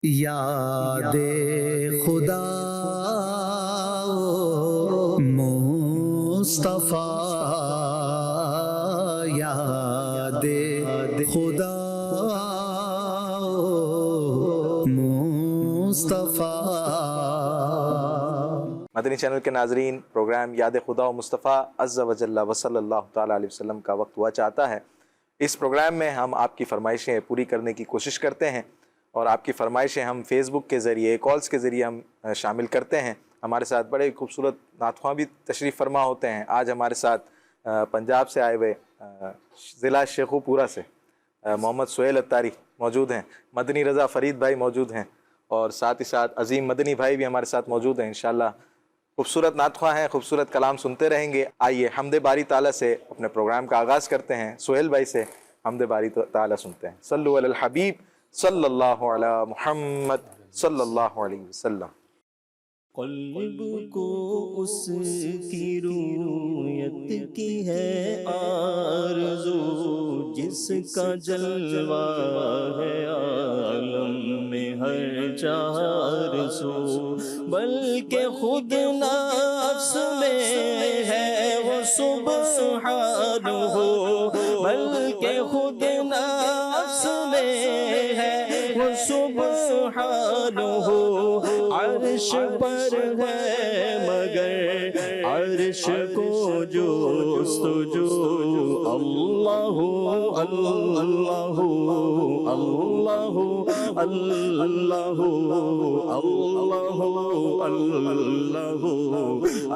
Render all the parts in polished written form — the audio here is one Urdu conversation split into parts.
یاد خدا مصطفیٰ، یاد خدا مصطفیٰ۔ مدنی چینل کے ناظرین، پروگرام یاد خدا و مصطفیٰ عز و جل و صلی اللہ تعالیٰ علیہ وسلم کا وقت ہوا چاہتا ہے۔ اس پروگرام میں ہم آپ کی فرمائشیں پوری کرنے کی کوشش کرتے ہیں، اور آپ کی فرمائشیں ہم فیس بک کے ذریعے، کالز کے ذریعے ہم شامل کرتے ہیں۔ ہمارے ساتھ بڑے خوبصورت نعت خواں بھی تشریف فرما ہوتے ہیں۔ آج ہمارے ساتھ پنجاب سے آئے ہوئے ضلع شیخوپورہ سے محمد سہیل اتاری موجود ہیں، مدنی رضا فرید بھائی موجود ہیں، اور ساتھ ہی ساتھ عظیم مدنی بھائی بھی ہمارے ساتھ موجود ہیں۔ انشاءاللہ خوبصورت نعت خواں ہیں، خوبصورت کلام سنتے رہیں گے۔ آئیے حمد باری تعالیٰ سے اپنے پروگرام کا آغاز کرتے ہیں۔ سہیل بھائی سے حمد باری تعالیٰ سنتے ہیں۔ صلو علی الحبیب صلی اللہ علی محمد صلی اللہ علیہ وسلم۔ قلب کو اس کی رویت کی ہے آرزو، جس کا جلوہ ہے عالم میں ہر چار سو، بلکہ خود نفس میں ہے وہ سبحان ہو، بلکہ خود نفس میں ہے وہ سبحان ہو۔ عرش پر ہے مگر عرش کو جستجو، اللہ اللہ اللہ اللہ اللہ اللہ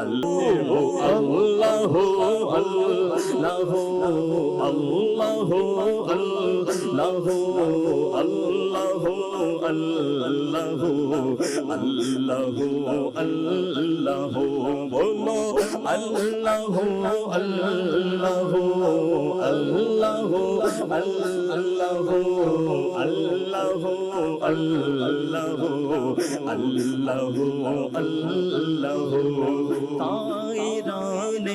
اللہ اللہ اللہ بولو اللہ اللہ اللہ اللہ اللہ اللہ طائران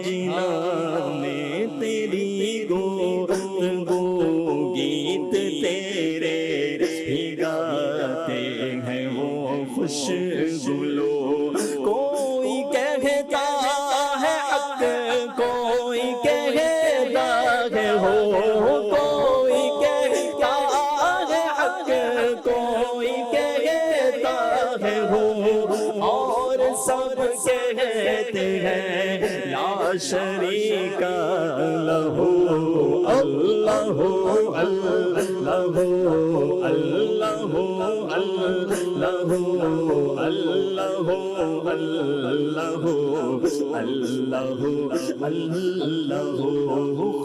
جنا میں تیری گو گیت تیرے ہی گاتے ہیں وہ خوش گلو۔ کوئی کہتا ہے حق، کوئی کہتا ہے ہو، کوئی کہتا ہے حق، کوئی کہتا ہے ہو، اور سب کہتے ہیں لا شریک لہو۔ اللہ اللہ اللہ اللہ اللہ اللہ۔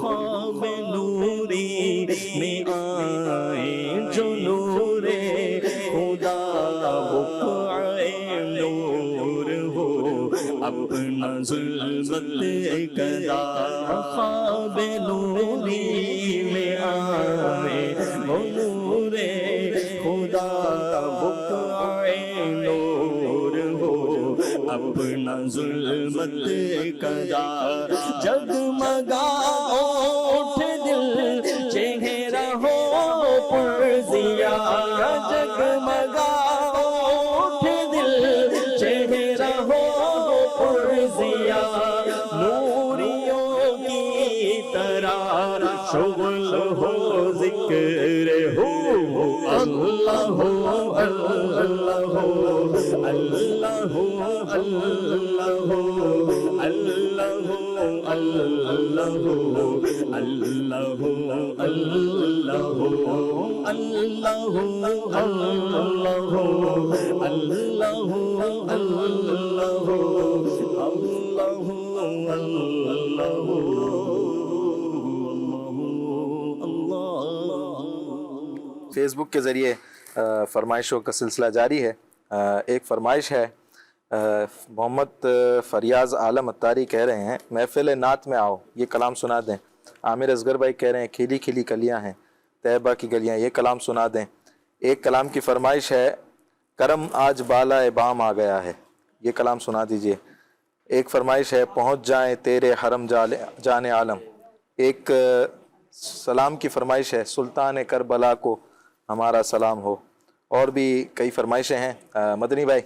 خواب نوری میں آئے جو نور خدا، بقعے نور ہو اپنا ظلمت کدا۔ خواب نوری میں آئے وہ نور خدا، بقعے نور ہو اپنا ظلمت کدا۔ جگمگا اٹھ دل چہرہ ہو پرزیا، جگمگا اٹھ دل چہرہ ہو پرزیا، نوریوں کی طرح شغل ہو ذکر ہو۔ اللہ اللہ اللہ اللہ اللہ اللہ اللہ فیس بک کے ذریعے فرمائشوں کا سلسلہ جاری ہے۔ ایک فرمائش ہے، محمد فریاض عالم اتاری کہہ رہے ہیں محفل نعت میں آؤ، یہ کلام سنا دیں۔ عامر اصغر بھائی کہہ رہے ہیں کھیلی کھیلی کلیاں ہیں طیبہ کی گلیاں، یہ کلام سنا دیں۔ ایک کلام کی فرمائش ہے، کرم آج بالا بام آ گیا ہے، یہ کلام سنا دیجئے۔ ایک فرمائش ہے، پہنچ جائیں تیرے حرم جان عالم۔ ایک سلام کی فرمائش ہے، سلطان کربلا کو ہمارا سلام ہو۔ اور بھی کئی فرمائشیں ہیں. مدنی بھائی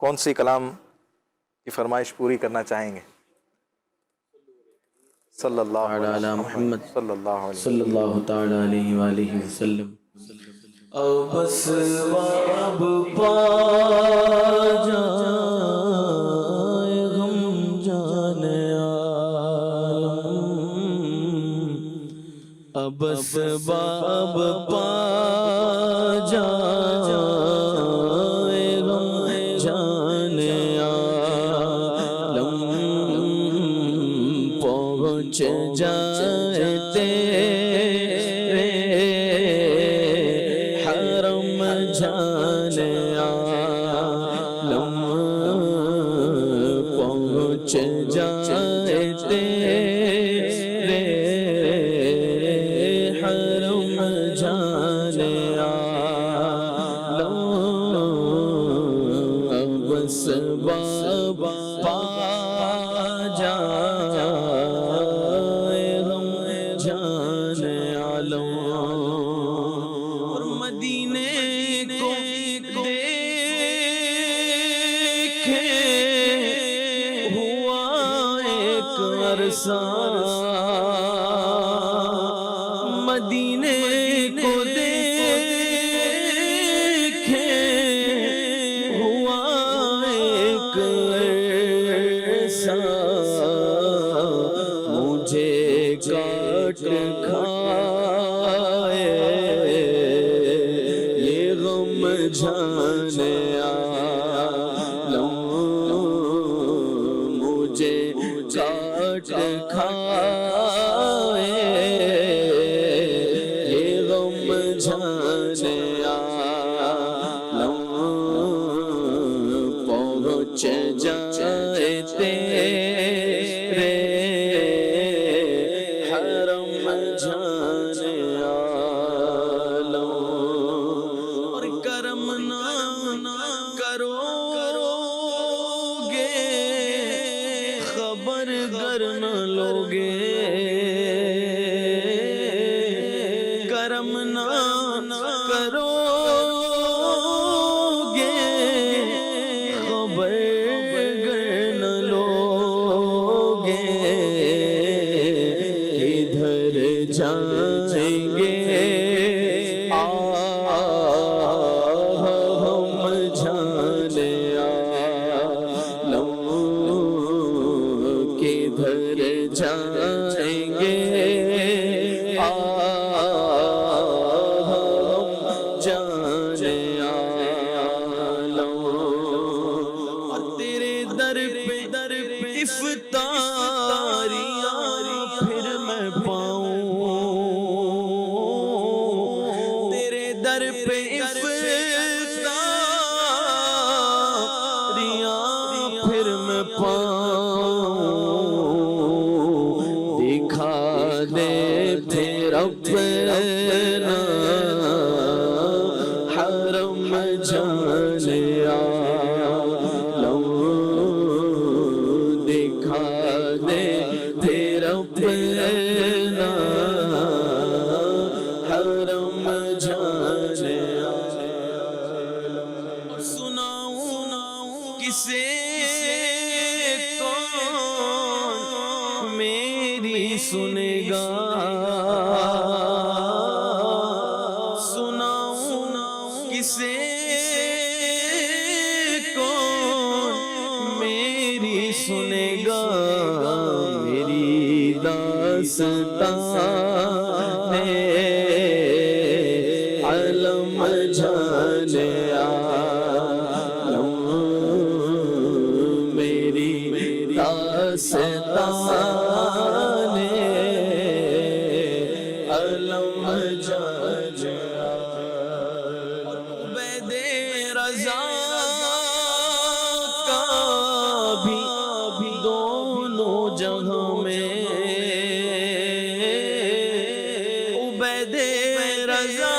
کون سی کلام کی فرمائش پوری کرنا چاہیں گے؟ صلی اللہ علی محمد صلی اللہ علیہ صلی اللہ تعالی علیہ وآلہ وسلم. بس باب پا جائے غم جان عالم، بس باب پا جائے غم جان عالم، پہنچ جائے تیرے حرم جان عالم، پہنچ جائے تیرے حرم جان عالم، بس باب پا جائے غم جان عالم. اور مدینے کو دیکھے ہوا ایک عرصہ، مدینے کو دیکھے ہوا ایک عرصہ، مجھے کاٹ کھائے یہ غم جان عالم، مجھے کاٹ کھائے یہ غم جان عالم، پہنچ جائے تیرے حرم جان عالم. اور کرم نہ کرو گے خبر گر نہ لوگے، کرم نہ کرو گے خبر گر نہ لوگے، کدھر جائیں گے ہم جان عالم، کدھر جائیں گے ہم جان عالم. اور تیرے در پہ افطاریاں پھر میں پاؤں، تیرے در پہ افطاریاں پھر میں پاؤں، دکھا دے پھر اپنا حرم جان عالم، دکھا دے پھر اپنا حرم جان عالم. سناؤں کسے کون میری سنے گا، سناؤں کسے کون میری سنے گا، میری داستان علم جان عالم، میری داستان علم جان عالم. عبید رضا کا بھی دونوں جہاں میں، عبید رضا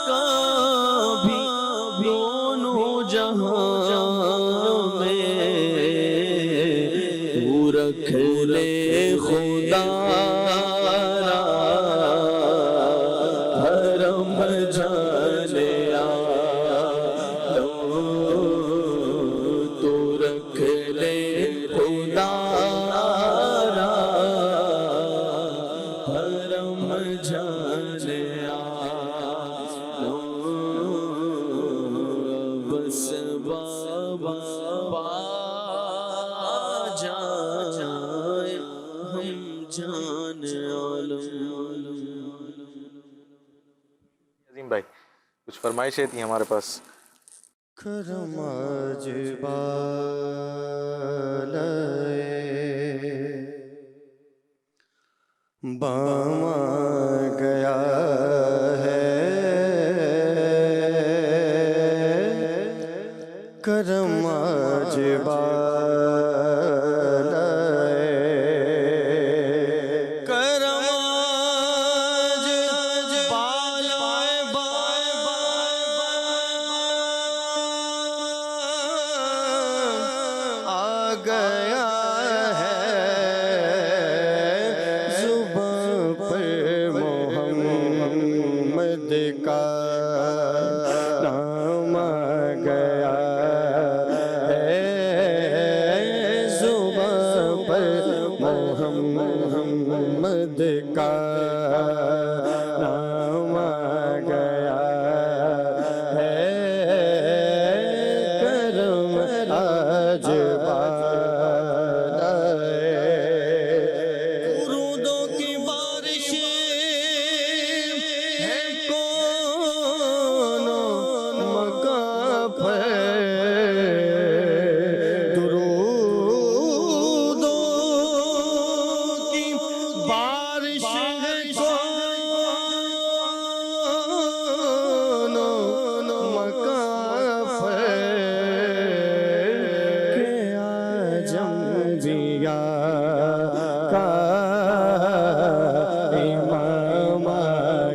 کا بھی دونوں جہاں میں، تو رکھ لے خدا را حرم جان بھائی کچھ فرمائشیں تھیں ہمارے پاس. کرم آج بالائے بام گیا ہے، کرم آج بالائے، کرم آج بالائے آ گیا ہے، زباں پر محمد کا نام آ گیا ہے، زباں پر محمد کا نام آ گیا ہے، کرم آج بالائے، درودوں کی بارش ہے کون مکاں پر، درودوں کی بارش ہے کون مکاں پر، کہ آج انبیاء کا امام آ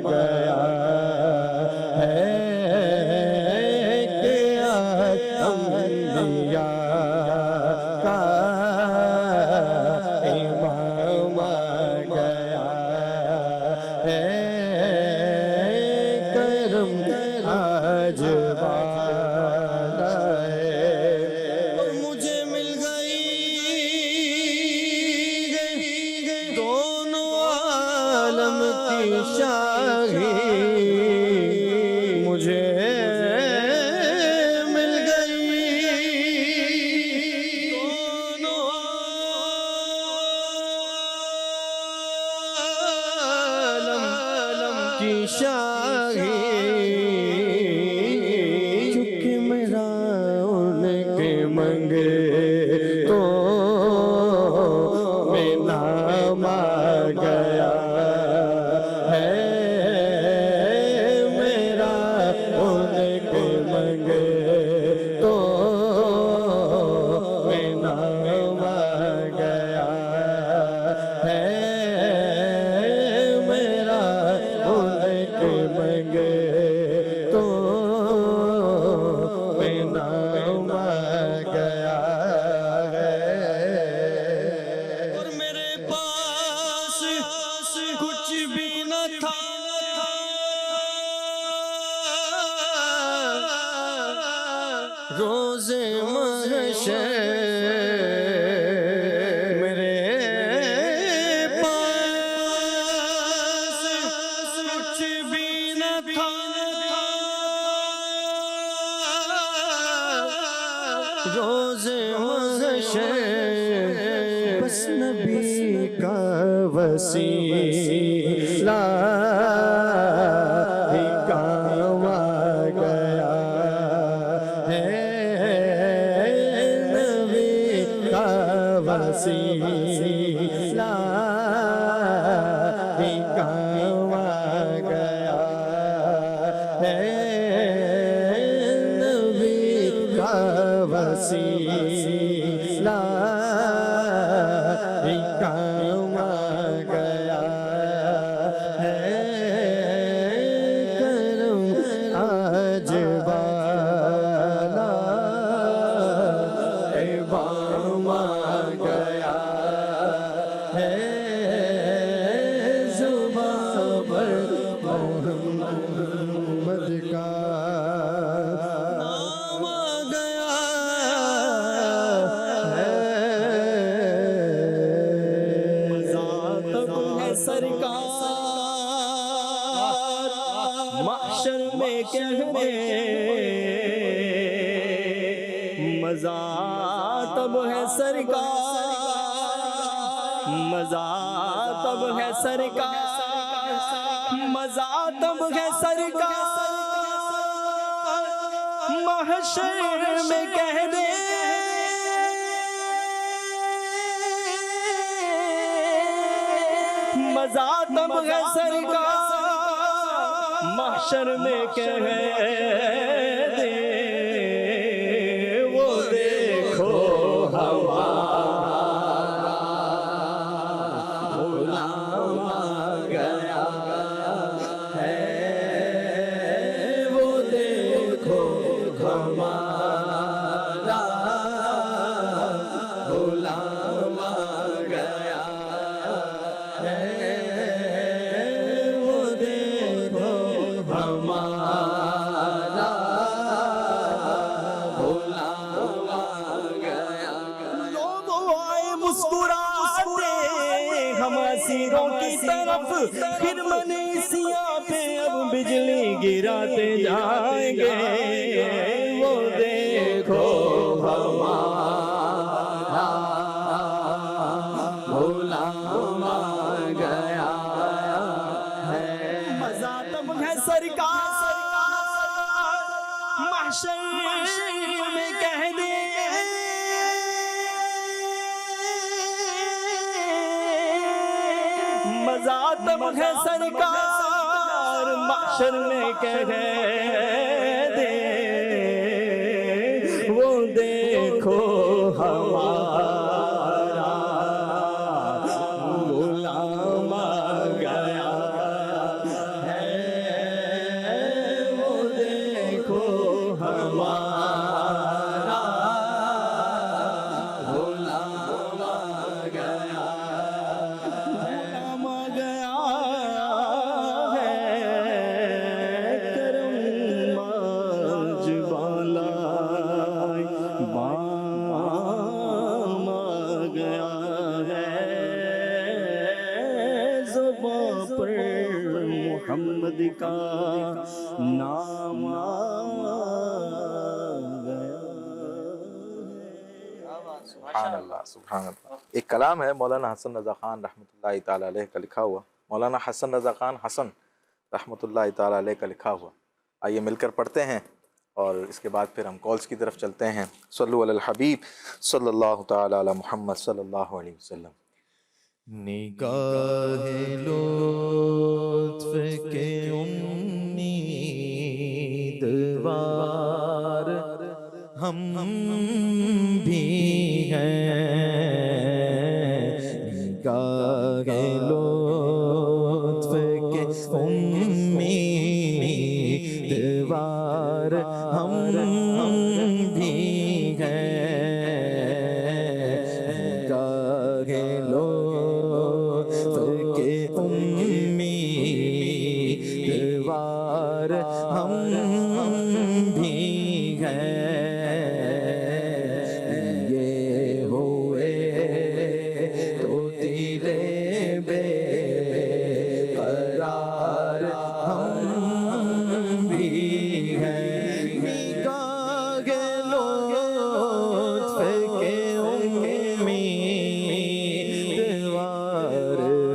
گیا ہے، کہ آج انبیاء کا امام آ گیا ہے، کرم آج بالائے، مجھے مل گئی دونوں عالم کی شاہی، مجھے مل گئی دونوں عالم کی شاہی، چونکہ میرا ان کے منگے تو میں نام آ گیا ہے، میرا ان کے منگے تو میں نام آ گیا ہے، میرا ان کے منگے تو میں نام آ گیا ہے، اور میرے پاس کچھ بھی نہ تھا، روز محشر میرے پاس کچھ بھی نہ تھا، روز محشر بس نبی کا وسیلہ ہی کام آ گیا ہے، نبی کا وسیلہ ہی کام آ گیا ہے، نبی کا وسیلہ ہی کام آ گیا ہے، کرم آج بالائے بام آ گیا ہے، زباں پر محمد کا نام آ گیا ہے، ذات ہے سرکار محشر میں کہنے، مزہ تب ہے سرکار، مزہ تب ہے سرکار مزہ تب ہے سرکار محشر میں کہہ دے مزہ تب ہے سرکار محشر میں کہہ دے وہ دیکھو ہمارا غلام آ گیا ہے وہ دیکھو ہمارا غلام آ گیا ہے وہ دیکھو ہمارا غلام آ گیا لوگ آئے مسکراتے ہم اسیروں کی طرف پھر منیسیاں پہ اب بجلی گراتے جائیں گے وہ دیکھو ہمارا غلام آ گیا ہے مزہ تب ہے سرکار محشر میں کہہ دے مزہ تب ہے سرکار محشر میں کہہ دے وہ دیکھو ہمارا غلام آ گیا ہے وہ دیکھو ہمارا غلام آ گیا غلام آ گیا ہے کرم آج والا بام آ گیا ہے زباں پر محمد کا نام آ گیا سبحان اللہ سبحان اللہ. ایک کلام ہے مولانا حسن رضا خان رحمۃ اللہ تعالیٰ علیہ کا لکھا ہوا. مولانا حسن رضا خان حسن رحمۃ اللہ تعالیٰ علیہ کا لکھا ہوا. آئیے مل کر پڑھتے ہیں اور اس کے بعد پھر ہم کالز کی طرف چلتے ہیں. صلو علی الحبیب صلی اللہ تعالیٰ علی محمد صلی اللہ علیہ وسلم. نگاہ لطف کے امیدوار ہم بھی ہیں نگاہ لطف کے امیدوار ہم بھی ہیں نگاہ لطف کے امیدوار ہم بھی ہیں یہ ہوئے تو تیرے بے قرار ہم بھی ہیں نگاہ لطف کے امیدوار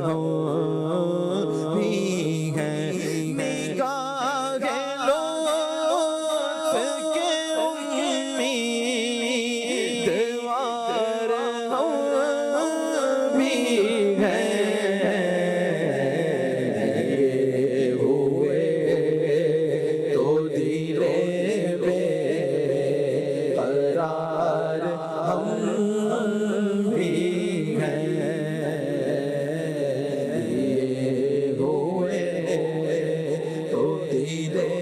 ہم بھی ہیں نگاہ لطف کے امیدوار ہم بھی ہیں یہ ہوئے تو دیرے بے قرار ہم بھی ہیں یہ ہوئے تو دیرے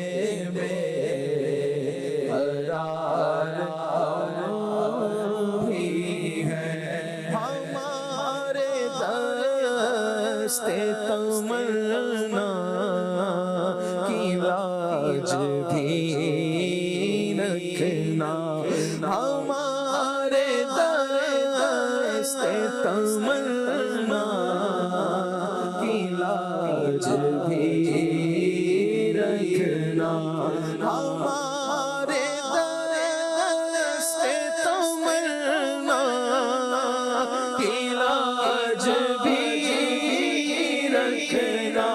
بے قرار ہم بھی ہیں ہمارے دست تمنا کی لاج بھی رکھنا ہمارے دست تمنا کی لاج بھی رکھنا ہمارے دست تمنا کی لاج بھی رکھنا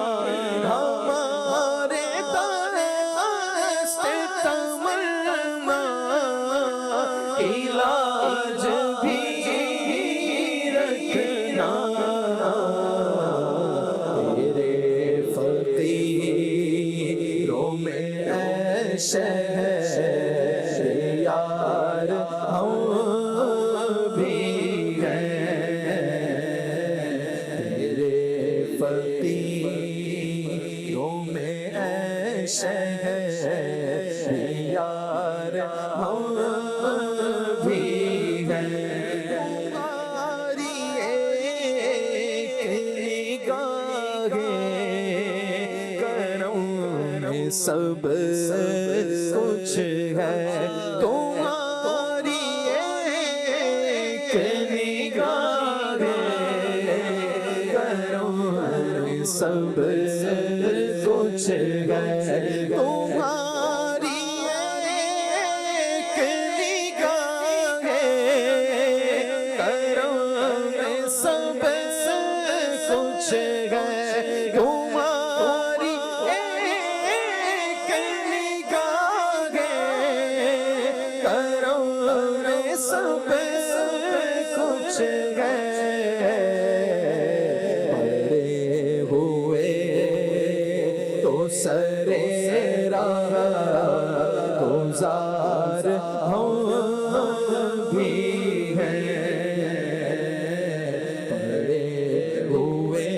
شہریار ہم بھی ہیں، تیرے فقیروں میں اے شہریار ہم بھی ہیں، تمہاری ایک نگاہ کرم میں سب کچھ ہے، تمہاری ایک نگاہ کرم میں سب کچھ ہے، تمہاری ایک نگاہ کرم میں سب کچھ ہے، تمہاری ایک نگاہ کرم میں سب کچھ ہے، پڑے ہوئے تو سرے راہ گزار ہم بھی ہیں، پڑے ہوئے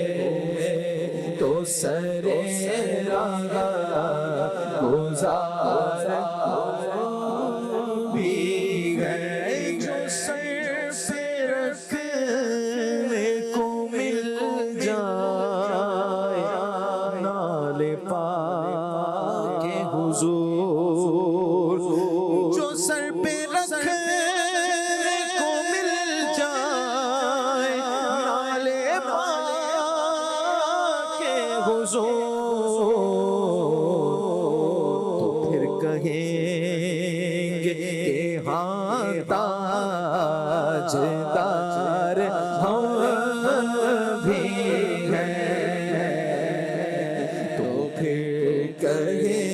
تو سرے راہ گزار بھی ہیں، جو سر پہ رکھنے کو مل جائے نال پا کے حضور، جو سر پہ رکھنے کو مل جائے نال پا کے حضور، تو پھر کہیں گے کہ ہاں تاجدار ہم بھی ہیں، تو پھر کہیں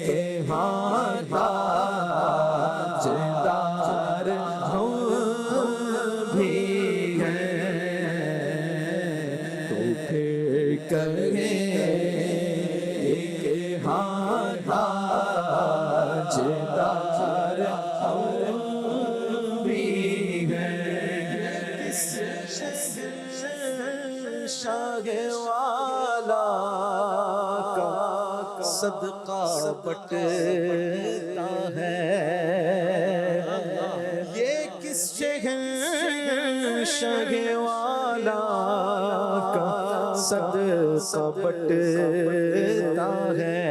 کہ ہاں تاجدار ہم بھی ہیں، تو پھر کہیں کہ ہاں تاجدار ہم بھی ہیں، کس شاہ والا کا صدقہ بٹتا ہے، یہ کس شاہ والا کا صدقہ بٹتا ہے،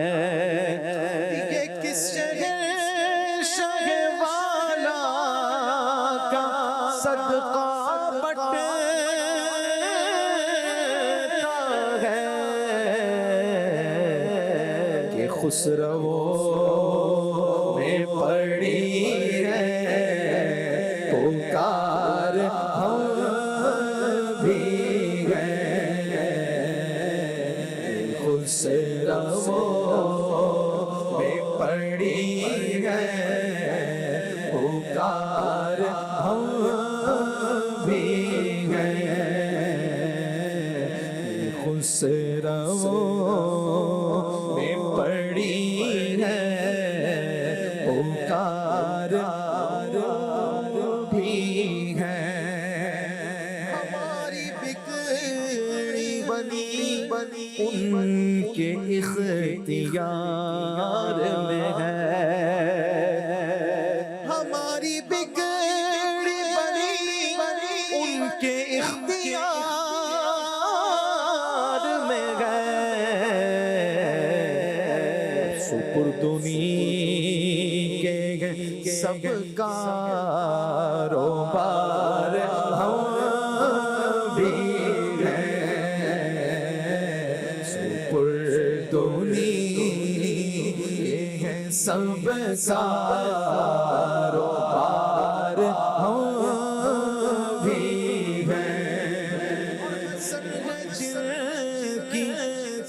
یہ کس شاہ والا کا صدقہ بٹتا ہے، کہ خسرو میں پڑی ہے پکار ہم بھی ہیں، خسرو میں پڑی ہے پکار ہم بھی ہیں، خسرو میں پڑی ہے پکار بھی ہیں، ہماری بگڑی بنی ان کے اختیار میں ہے، ہماری بگڑی بنی ان کے اختیار میں ہے، سپردنی کے سب کاروبار ہم بھی ہیں، سپردنی کے سب کاروبار ہم بھی ہیں، کی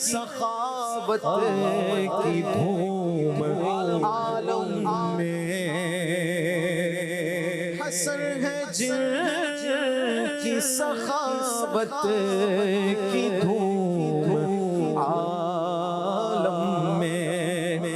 سخاوت کی دھوم عالم میں، حسن ہے جن کی سخاوت کی دھوم عالم میں،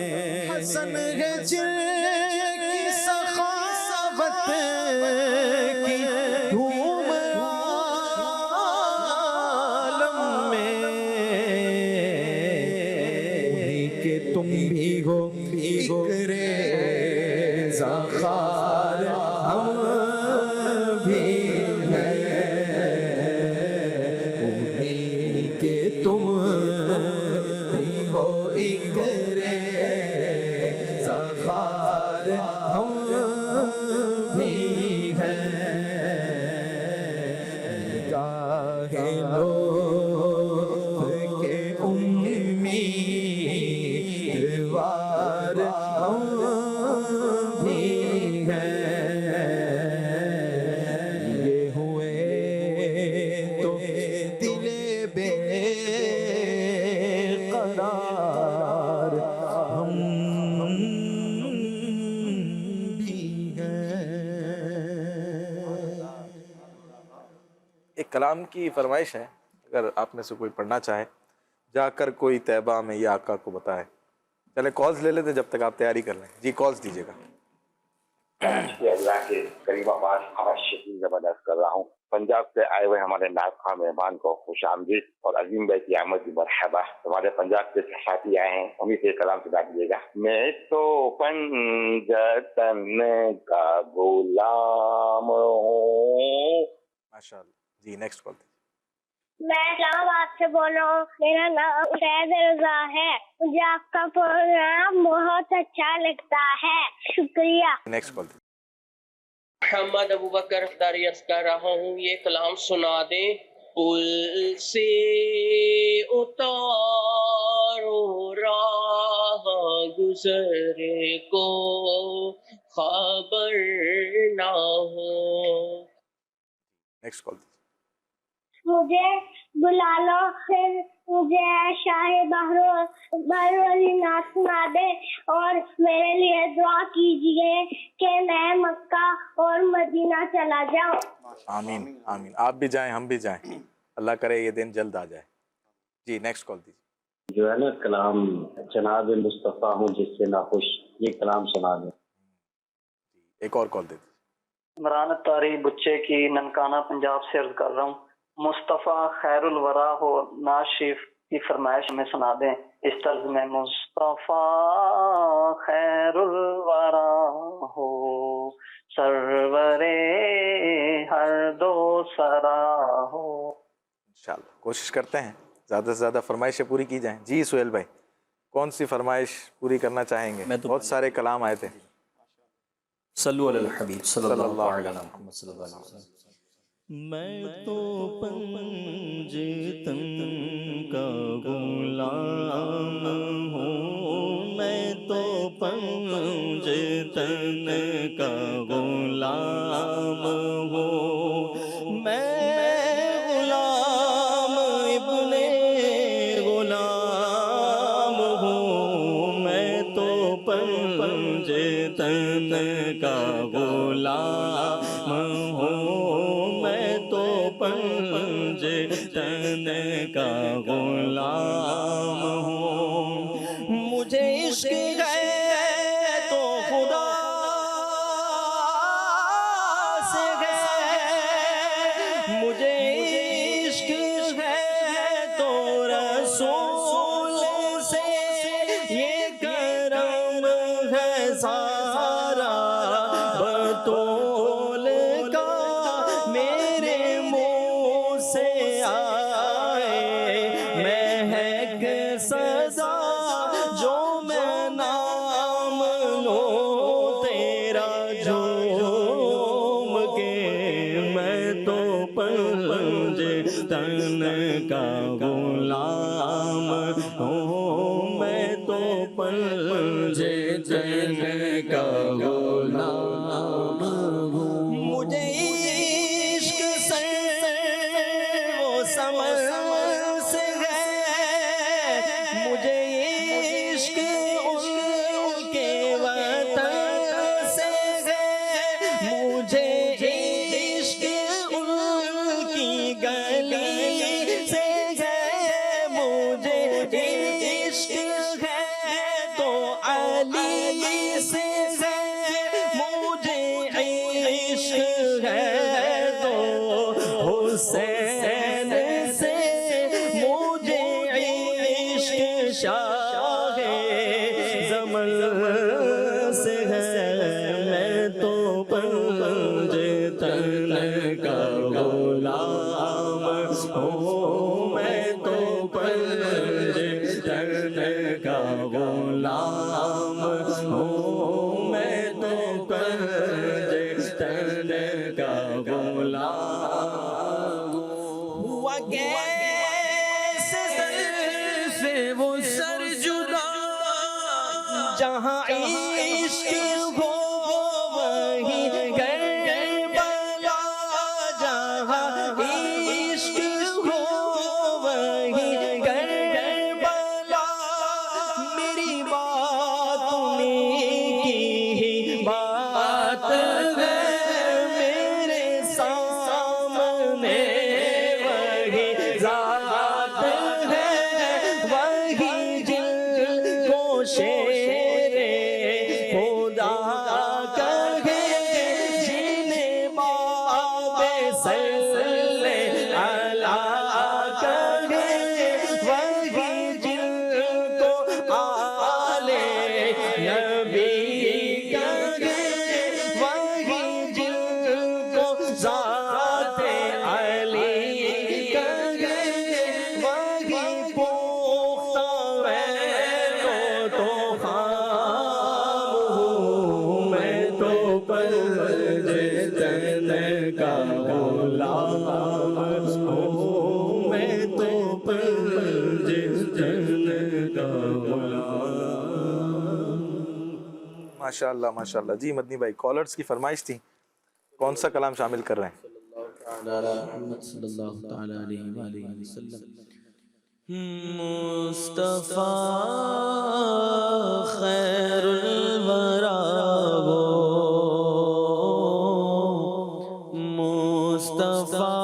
وہ ایک ریزہ خار ہم بھی ہیں، انہی کے تم بھی ہو، ایک ریزہ خار ہم بھی ہیں، نگاہ لطف کے امیدوار ہم بھی ہیں، یہ ہوئے تو دل بے قرار ہم بھی ہیں۔ ایک کلام کی فرمائش ہے، اگر آپ میں سے کوئی پڑھنا چاہے، جا کر کوئی طیبہ میں یہ آقا کو بتائے۔ چلے کالز لے لیتے جب تک آپ تیاری کر لیں۔ جی کالز دیجیے گا۔ کہ اللہ کے کریم آباد آواز شکریہ زبردست کر رہا ہوں۔ پنجاب سے آئے ہوئے ہمارے نائب خواہ مہمان کو خوش آمدید اور عظیم بھائی کی آمد بھی مرحبا۔ ہمارے پنجاب سے ساتھی آئے ہیں، انہیں سے کلام سنا دیجیے گا۔ میں تو پنجتن کا غلام ہوں۔ ماشاء اللہ۔ جی نیکسٹ کال۔ میں اسلام آباد سے بول رہا ہوں، میرا نام فیض رضا ہے، مجھے آپ کا پروگرام بہت اچھا لگتا ہے، شکریہ۔ Next call. محمد ابوبکر اختاری عرض کر رہا ہوں، یہ کلام سنا دیں۔ پل سے اتارو راہ گزرے کو خبر نہ ہو۔ Next call. مجھے بلا لو، پھر مجھے شاہ بہرولی نعت سنا دے اور میرے لیے دعا کیجیے کہ میں مکہ اور مدینہ چلا جاؤں۔ آمین آمین۔ آپ بھی جائیں، ہم بھی جائیں، اللہ کرے یہ دن جلد آ جائے۔ جی نیکسٹ کال دیجیے۔ جو ہے نا کلام جناب مصطفیٰ ہوں جس سے ناخوش، یہ کلام سنا دیں۔ ایک اور کال دیتے۔ عمران اتاری بچے کی ننکانہ پنجاب سے عرض کر رہا ہوں، مصطفیٰ خیر الورا ہو ناز شریف کی فرمائش میں سنا دیں اس طرز میں۔ مصطفیٰ خیر الورا ہو سرور ہر دو سرا ہو۔ انشاءاللہ کوشش کرتے ہیں زیادہ سے زیادہ فرمائشیں پوری کی جائیں۔ جی سہیل بھائی، کون سی فرمائش پوری کرنا چاہیں گے؟ بہت سارے کلام آئے تھے۔ صلو علی الحبیب صلی اللہ علیہ وسلم صلی اللہ علیہ وسلم۔ میں تو پنجتن کا غلام ہوں، میں تو پنجتن کا غلام ہوں، میں غلام ابن غلام ہوں، میں تو پنجتن کا غلام ہوں، میں تو پنجتن کا غلام ہوں، مجھے عشق ہے تو خدا سے ہے، مجھے عشق ہے تو رسول سے، یہ کرم ہے سارا بطول کا میرے منہ سے آئے، مہک سزا جو میں نام لوں تیرا جھوم کے، میں تو پنجتن کا غلام ہوں، میں تو پنجتن کا غلام ہوں، مجھے عشق سے وہ سمجھ سے ہے، مجھے عشق ان کے وطن سے ہے، مجھے عشق ان کی گلی سے ہے، مجھے عشق ہے تو علی سے ہے، مجھے عشق ہے تو حسین سے، مجھے عشق شاہ زمن زمن سے ہے، میں تو پنجے تن کا غلام ہوں، میں تو پنجے تن کا غلام ہوں، میں تو پنجے تن کا غلام ہوا کیسے سر سے وہ سر جدا، جہاں عشق ہو وہی کربلا، جہاں عشق ہو وہی کربلا، میری بات انہیں کی ہی بات ہے، میرے سامنے وہی ذات ہے، وہی جن کو شیر خدا کہے، جنہیں باب صلی اللہ کہے، وہی جن کو آل نبی کہے، وہی جن کو ذات علی کہے، وہی پختہ میں تو خام ہوں، میں تو پنجے تن کا غلام ہوں، میں تو پنجے تن کا غلام۔ ماشاء اللہ ماشاء اللہ۔ جی مدنی بھائی، کالرز کی فرمائش تھی، کون سا کلام شامل کر رہے ہیں؟ محمد صلی اللہ تعالی علیہ وآلہ وسلم۔ مصطفیٰ خیر الورا وہ، مصطفیٰ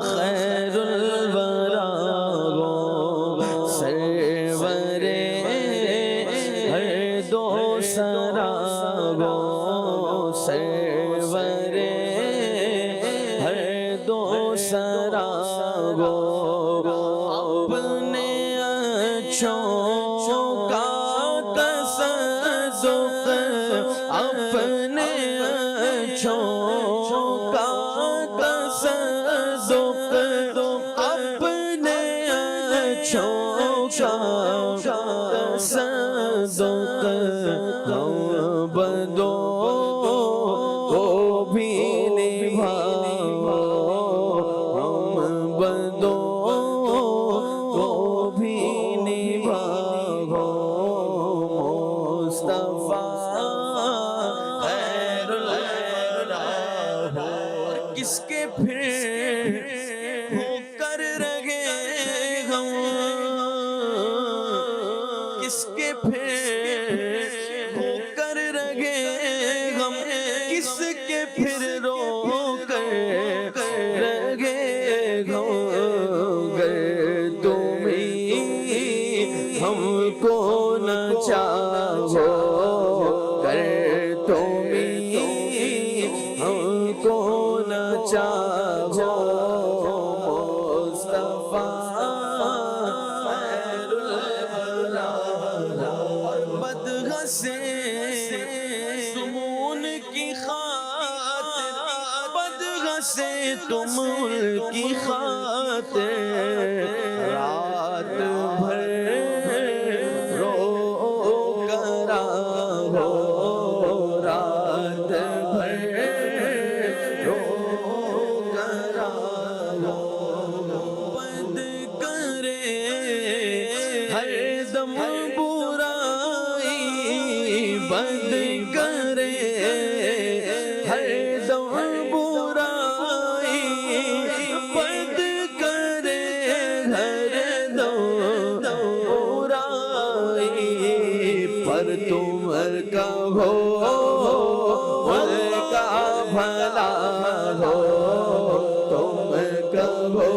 خیر الورا وہ، سرور ہر دو سرا وہ، سرور ہر دو سرا وہ، اپنے اچھوں کا تصدق، اپنے اچھوں کا تصدق، اپنے اچھوں کا تصدق، ہم بدوں کو بھی نبھاؤ، ہم بدوں کو بھی نبھاؤ، مصطفیٰ خیر الورا ہو، کس کے پھر ہو کر رہے ہم، کس کے پھر ہو کر رہے ہم، کس کے پھر رو کر رہے ہم، گر تم ہی ہم کو نہ چاہو، گر تم ہی ہم کو نہ چاہو، مصطفیٰ خیر الورا ہو، بدغ سے تم ان کی خاطر، بدغ سے تم ان کی خاطر رات بھر رو کرا ہو، رات بھر رو کرا ہو، بد کرے ہر دم برائی، بد کرے ہر دم برائی، بد کرے ہر دم برائی، پر تم کا ہو ان کا بھلا ہو، تم کا ہو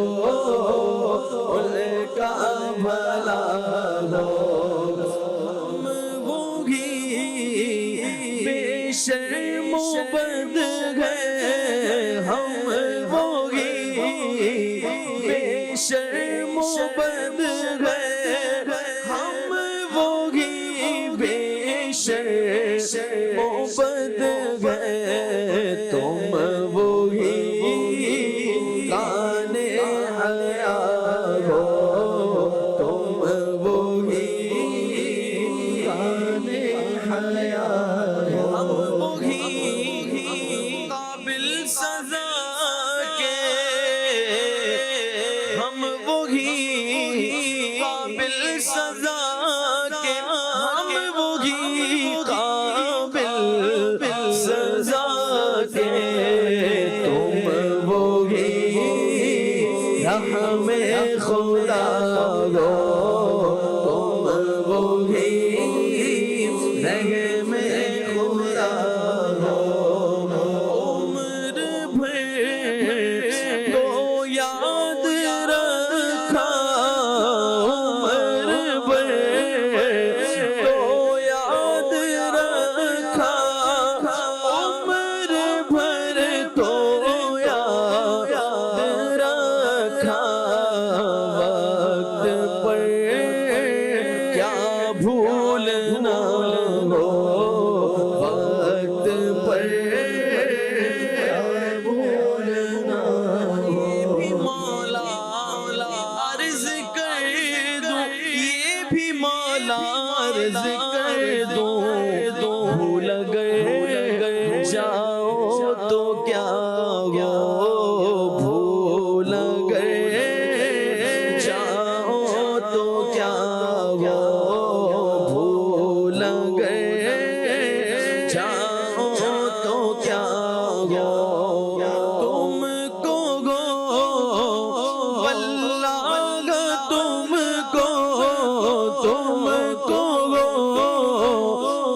ان کا بھلا ہو، ہم وہی بے شرم و بد گئے، ہم وہی بے شرم و بد گئے، ہم وہی بے محبت ہے تم وہی کان حیا ہو تم وہی کان حیا ہو ہم وہی قابل سزا کے ہم وہی قابل سزا کے ہم وہی قابل سزا کے تم وہی رحم خدا ہو تم وہی رحم خدا ہو عمر بھر تو یاد رکھا عمر بھر تو یاد رکھا عمر بھر تو یاد رکھا وقت پر کیا بھولنا ہو وقت پر کیا بھولنا ہو یہ بھی مولا عرض کر دوں یہ بھی مولا عرض کر دوں بھول گئے جاؤ تو کیا ہو بھول گئے جاؤ تو کیا ہو بھول گئے جاؤ تو کیا ہو تم کو گو واللہ تم کو گو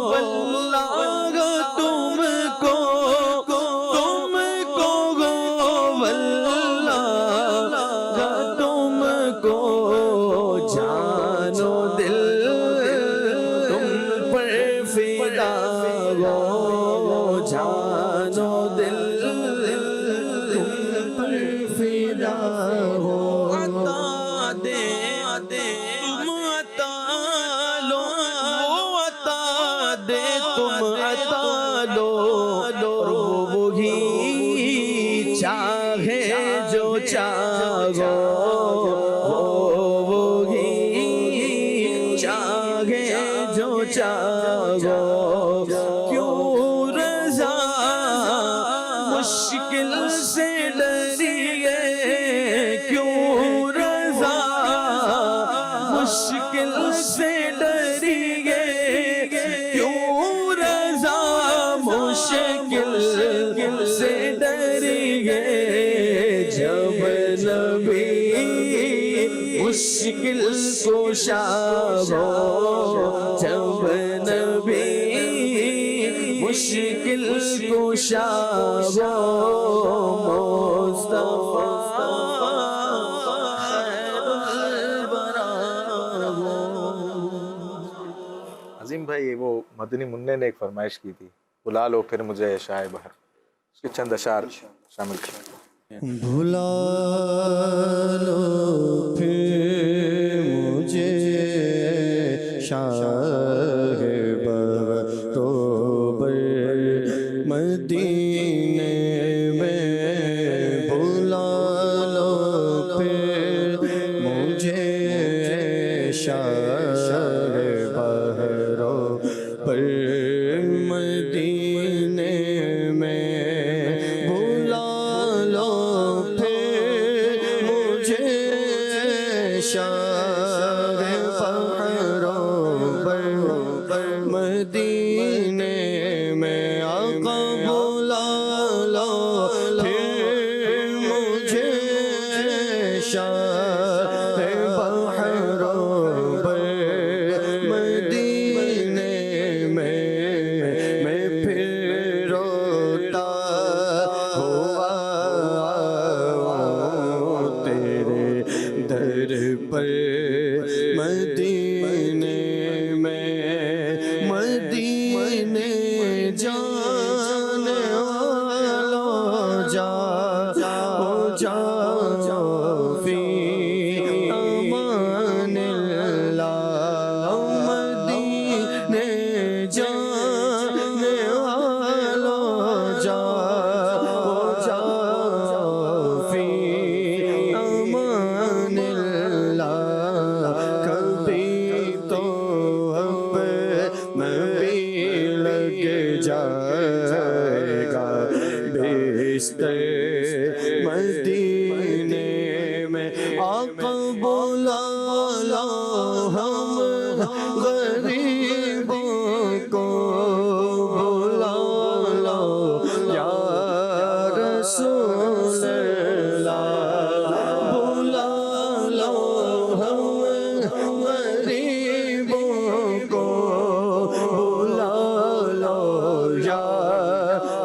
واللہ تم کو گو واللہ تم کو جانو دل تم پر فدا ہو جانو دل تم پر فدا ہو عطا دے تم عطا لو وہ عطا دے تم عطا لو اور وہی چاہے جو چاہو وہی چاہے جو چاہو کیوں رضا مشکل سے ڈریے کیوں رضا مشکل سے ڈریے کیوں رضا مشکل سے ڈریے جب نبی مشکل کشا ہو جب نبی مشکل کشا ہو مصطفیٰ عظیم بھائی وہ مدنی منع نے ایک فرمائش کی تھی بلا لو پھر مجھے شاہ بہر اس کے چند اشعار شامل کریں بھلا لو پھر مجھے شاہ بروبر مدینے میں بھلا لو پھر مجھے شاہ بروبر مدینے میں بھلا لو پھر مجھے شاہ بروبر مدینے میں آقا بھلا لو پھر مجھے شاہ بروبر مدینے میں پھر روتا ہوا تیرے در پر مدینے میں جائے گا بستر مدینے میں آقا بلا لو ہم غریبوں کو بلا لو یا رسول اللہ بلا لو ہم غریبوں کو بلا لو یا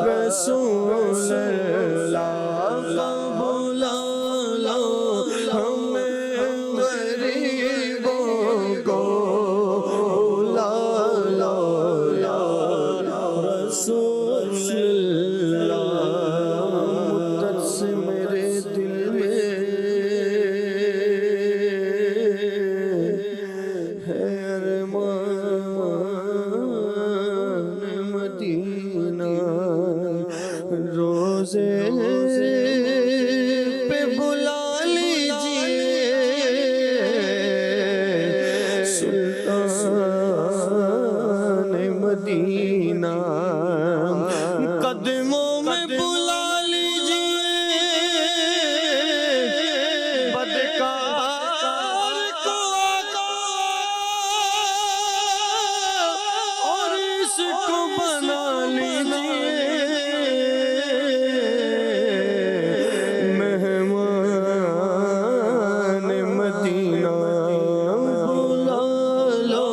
رسول اللہ بلا لو ہم غریبوں کو بلا لو یا رسول اللہ مدت سے میرے دل میں ہے ارمان مدینہ روزے پہ بلا لیجیے سلطان مدینہ قدموں میں بلا لیجیے بدکار کو اور اس کو بنا لیجیے مہمان مدینہ بلا لو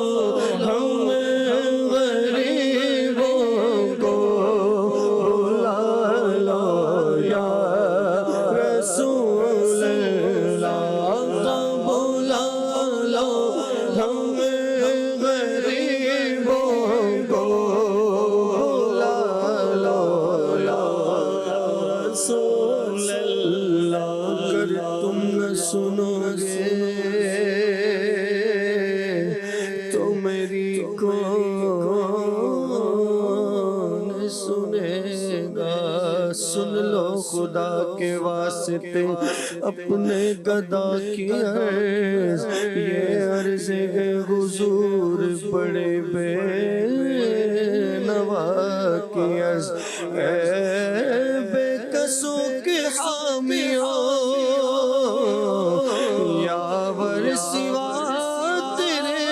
ہم غریبوں کو بلا لو یا رسول اللہ بلا لو ہم غریبوں کو بلا لو یا رسول اللہ اگر تم نہ سنو گے تو میری کون سنے گا سن لو خدا کے واسطے اپنے گدا کی عرض یہ عرض ہے حضور بڑے بے نوا کی عرض اے بے قصوں کے حامیوں یاور سوا تیرے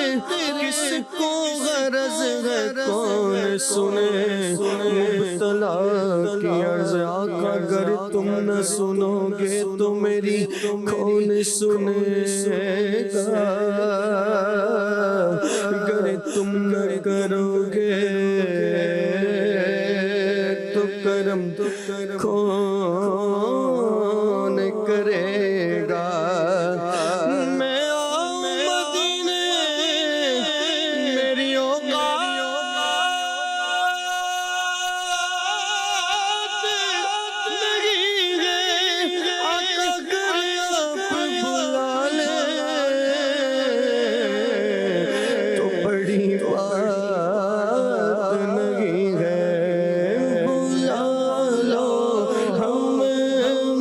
کس کو غرض ہے کون سنے مبتلا کی عرض آقا اگر تم نہ سنو گے تو میری کون سنے گا اگر تم نہ کرو گے تو کرم کون کرے گا میں آؤں مدینے میری اوقات نہیں ہے آقا اگر آپ بلا لے تو بڑی بات نہیں ہے بلا لو ہم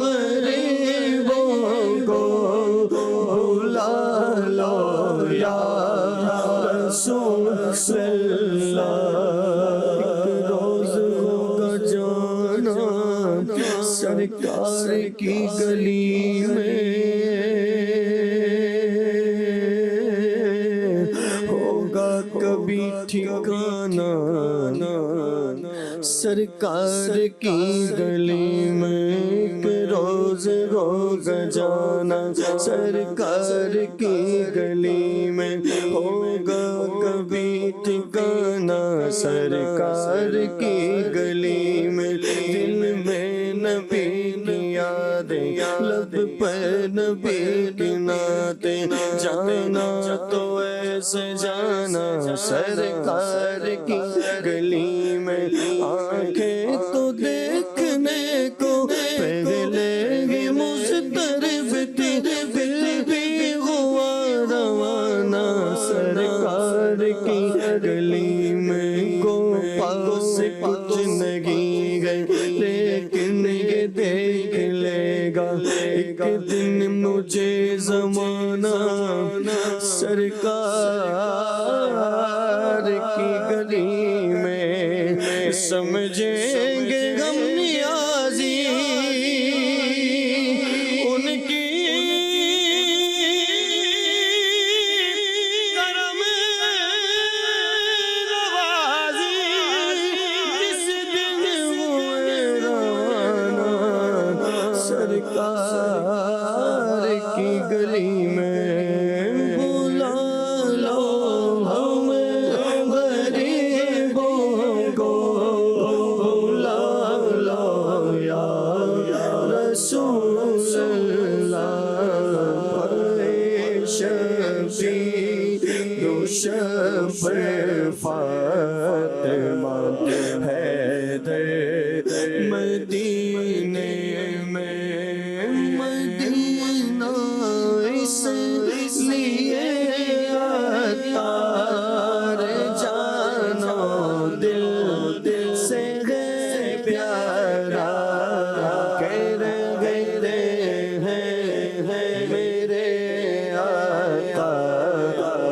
غریبوں کو بلا لو یا رسول اللہ ایک روز ہوگا جانا سرکار کی گلی میں ہوگا کبھی ٹھکانا سرکار کی گلی میں ایک روز ہوگا جانا سرکار کی گلی میں ہوگا کبھی ٹھکانا سرکار کی گلی میں دل میں نبی کی یادیں لب پر نبی کی نعتیں جانا تو ایسے جانا سرکار کی گلی میں آنکھیں تو دیکھنے کو پہلے ہی مضطرب تھی دل بھی ہوا روانہ سرکار کی گلی میں کو پاس کچھ نہیں ہے لیکن یہ دیکھ لے گا ایک دن مجھے زمانہ سرکار کی گلی میں سمجھیں گے ہم نیازی ان کی کرم نوازی جس دن ہوئے روانہ سرکار کی گلی میں بلا لو ہم غریبوں کو بلا لو یا رسول اللہ شفیع دو شب فاطمہ حیدر مدینے میں مدینہ اس لیے عطار جانا دل سے ہے پیارا کہہ گئے ہیں میرے آقا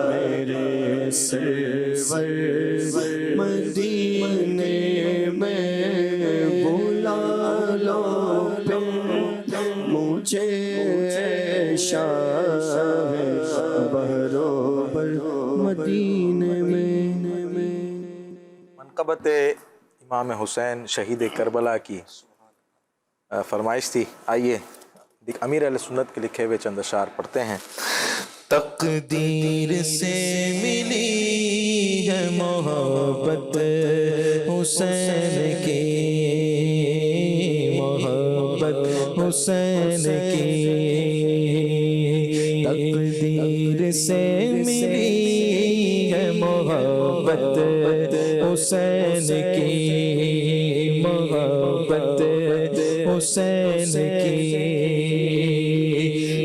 میرے سرور مدینے میں بلا لو مجھے شاہ بروبر مدینے میں منقبت امام حسین شہید کربلا کی فرمائش تھی. آئیے امیر اہل سنت کے لکھے ہوئے چند اشعار پڑھتے ہیں. تقدیر سے ملی ہے محبت حسین کی محبت حسین کی تقدیر سے ملی ہے محبت حسین کی محبت حسین کی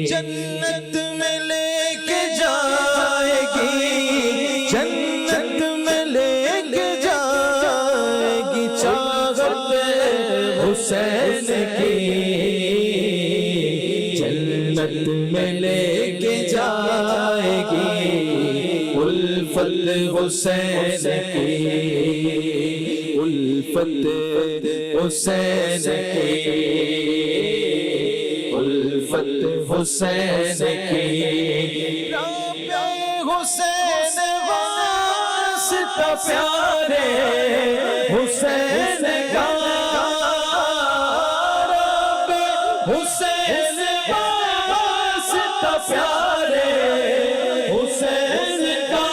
جنت میں لے کے جائے گی جنت میں لے کے جائے گی چاہت حسین کی جنت میں لے کے جائے گی الفت حسین کی الفت حسین کی الفت حسین کی حسین واسطہ پیارے حسین کا حسین واسطہ پیارے حسین کا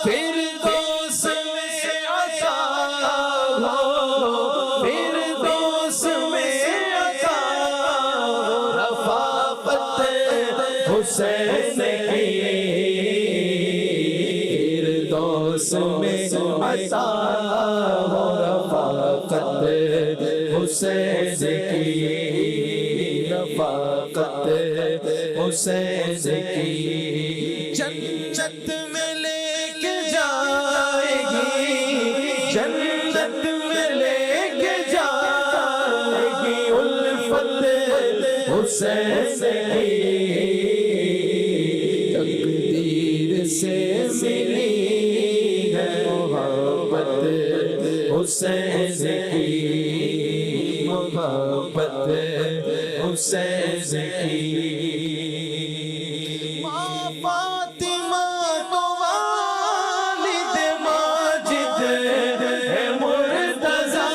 فردوس میں عطا ہو فردوس میں عطا ہو رفاقت حسین کی فردوس میں عطا ہو رفاقت حسین کی رفاقت حسین کی جنت میں لے کے جائے گی جنت میں لے کے جائے گی الفت حسین کی تقدیر سے ملی ہے محبت حسین کی محبت حسین کی ماں فاطمہ تو والد ماجد ہے مرتضیٰ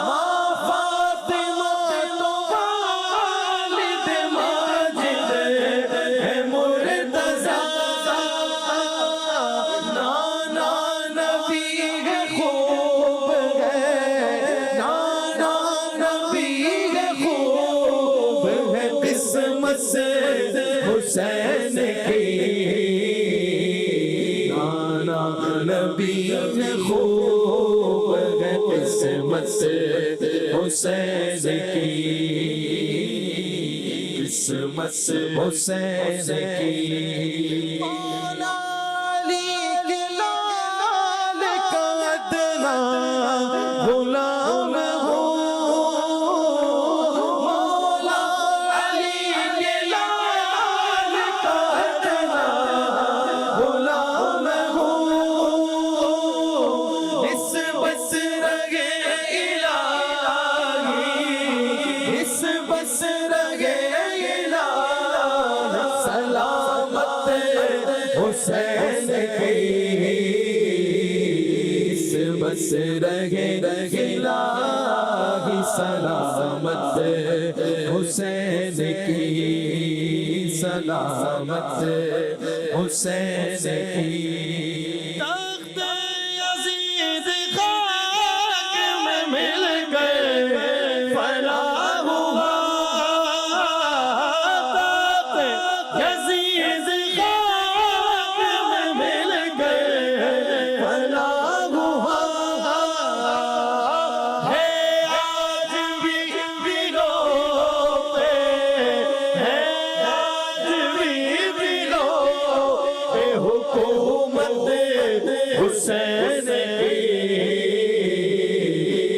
ماں فاطمہ تو والد ماجد ہے مرتضیٰ نانا نبی ہے خوب ہے نانا نبی ہے خوب ہے قسمت سے حسین کی نانا نبی ہے خوب ہے قسمت سے حسین کی قسمت سے حسین کی مولا علی کے لال کا ادنا غلام ہو مولا علی کے لال کا ادنا غلام ہو کی بس رہے الہی سلامت حسین کی سلامت حسین کی تخت یزید خاک میں مل گئے فلاح ہوا تخت یزید خاک میں مل گئے فلاح ہوا ہے آج بھی روتے ہیں آج بھی روتے حکومت حسین کی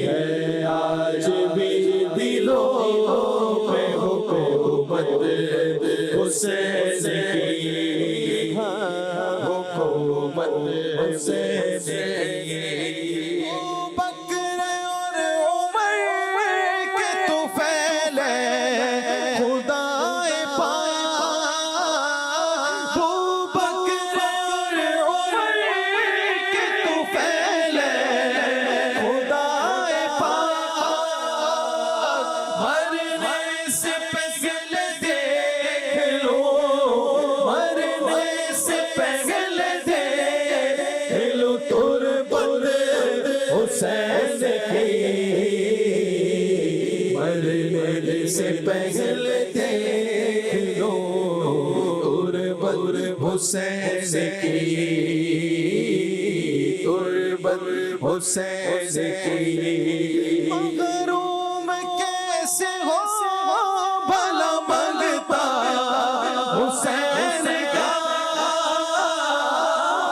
ہے آج بھی دلوں پہ حکومت حسین کی حکومت حسین کی بکر اور عمر کے طفیل خدائے پاک بکر اور عمر کے طفیل خدائے پاک مرنے سے پہلے دیکھ لو مرنے سے پہلے دیکھ لو تربت حسین کی مرنے سے پہلے دیکھ لو تربت حسین کی تربت حسین کی مغروم کیسے ہو بھلا ملتا حسین کا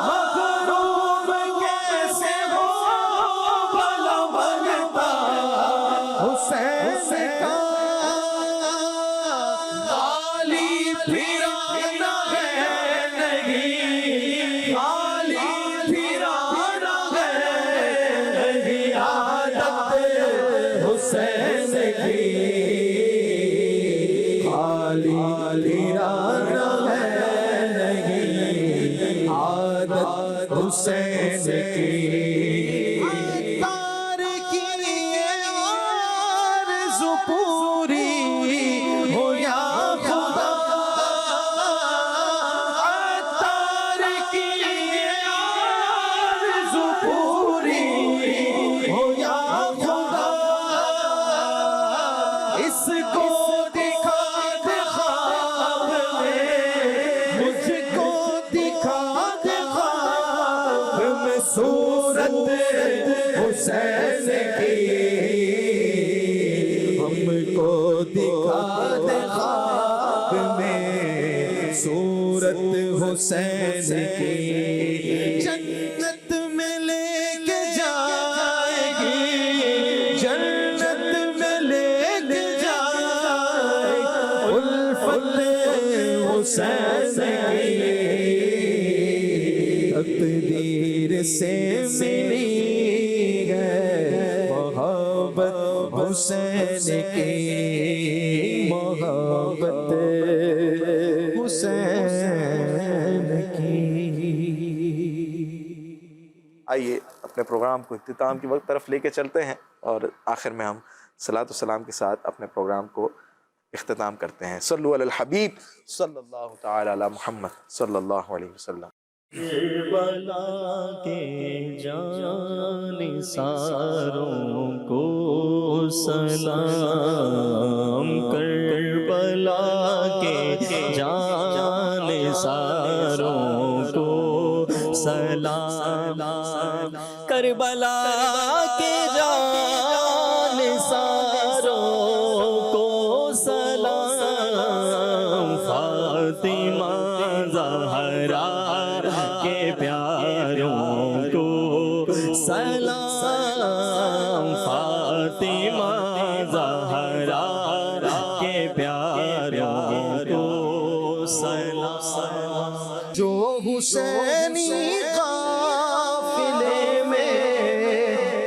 مغروم کیسے ہو بھلا ملتا حسین کا خالی پھرانا ہے نہیں خالی پھرانا ہے نہیں عادت حسین کی خالی پھرانا ہے نہیں عادت حسین کی آرزو پوری ہو یا خدا عطار کی آرزو پوری ہو یا خدا اس کو دکھا دے خواب میں مجھ کو دکھا دے خواب میں صورت حسین کی ہم کو دکھا دے خواب میں صورت حسین کی جنت میں لے کے جائے گی جنت میں لے کے جائے الفت حسین کی تقدیر سے ملی ہے محبت حسین کی محبت حسین کی آئیے اپنے پروگرام کو اختتام کی وقت طرف لے کے چلتے ہیں اور آخر میں ہم صلاۃ و سلام کے ساتھ اپنے پروگرام کو اختتام کرتے ہیں صلو علی الحبیب صلی اللہ تعالی علی محمد صلی اللہ علیہ وسلم کربلا کے جانثاروں کو سلام کربلا کے جانثاروں کو سلام کربلا کے جانثاروں کو سلام فاطمہ زہرا کے پیاروں کو سلام فاطمہ زہرا کے پیاروں کو سلام جو حسینی قافلے میں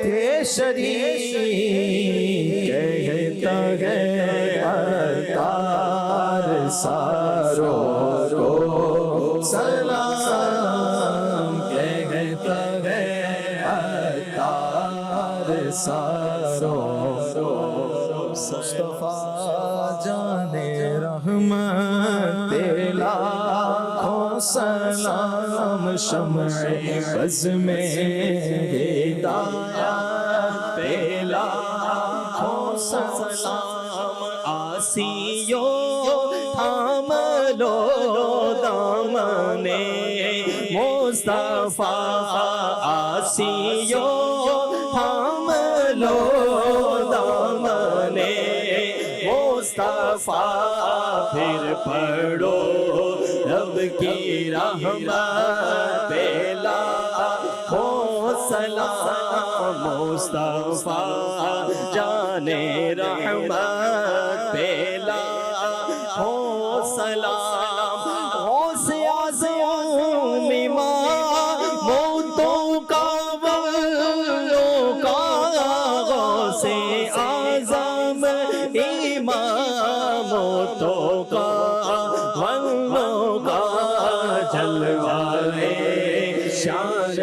تھے شریک کہتا ہے عطار ساروں کو سلام سارو مصطفیٰ جانے رحمت لاکھوں سلام شمع بز میں ہدایت پہ لاکھوں سلام آسیوں تھام لو دامنے مصطفیٰ آسیوں تھام لو دامنے مصطفیٰ پھر پڑھو رب کی رحمت پہ لاکھوں سلام مصطفیٰ جانے رحمت پہ لاکھوں سلام غوث اعظم امام موتوں کا ولوں کا غوث اعظم امام موتوں کا ولوں کا جلوہ شان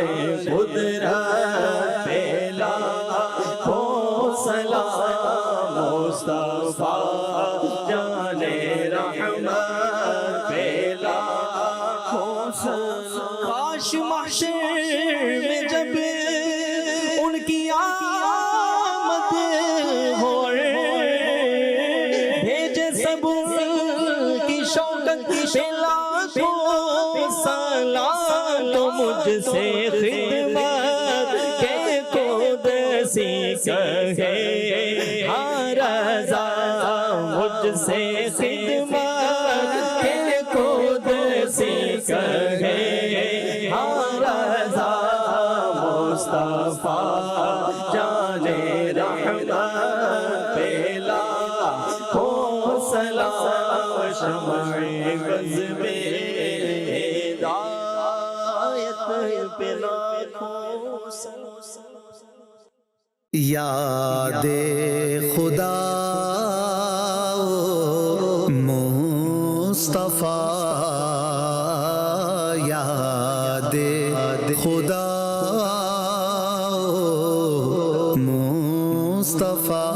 قدرت پہ لاکھوں سلام مصطفیٰ جانے رحمت پہ لاکھوں سلام کاش محشر میں جب ان کی آمد ہو بھیجے سب کی شوکت پہ لاکھوں سلام تو مجھ سے خدمت کے قدسی کہے ہاں رضا مجھ سے خدمت کے قدسی کہے ہاں رضا مصطفیٰ جانے رحمت پہ لاکھوں سلام شمع بز میں ہدایت پہ لاکھوں سلام یاد خدا مصطفیٰ یاد خدا مصطفیٰ